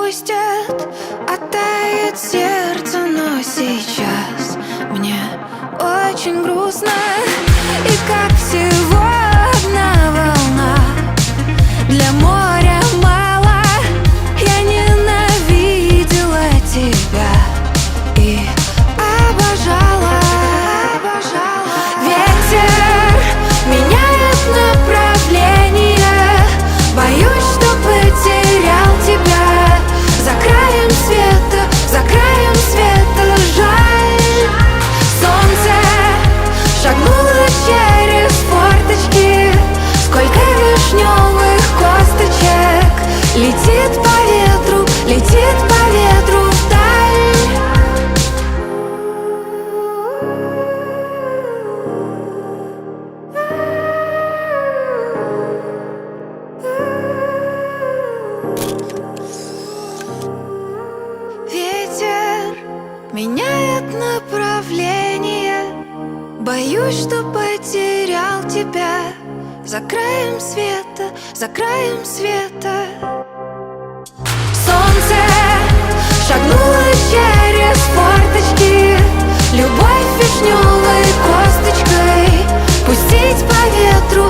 отпустят, оттает сердце, но сейчас мне очень грустно. И как всего одна волна, для моря мало. Я ненавидела тебя и обожала. Ветер меняет направление, боюсь, что потерял тебя. За краем света жаль. Солнце шагнуло через форточки, сколько вишневых косточек летит по ветру вдаль. Ветер меняет направление, боюсь, что потерял тебя. За краем света солнце шагнуло через форточки, любовь вишневой косточкой пустить по ветру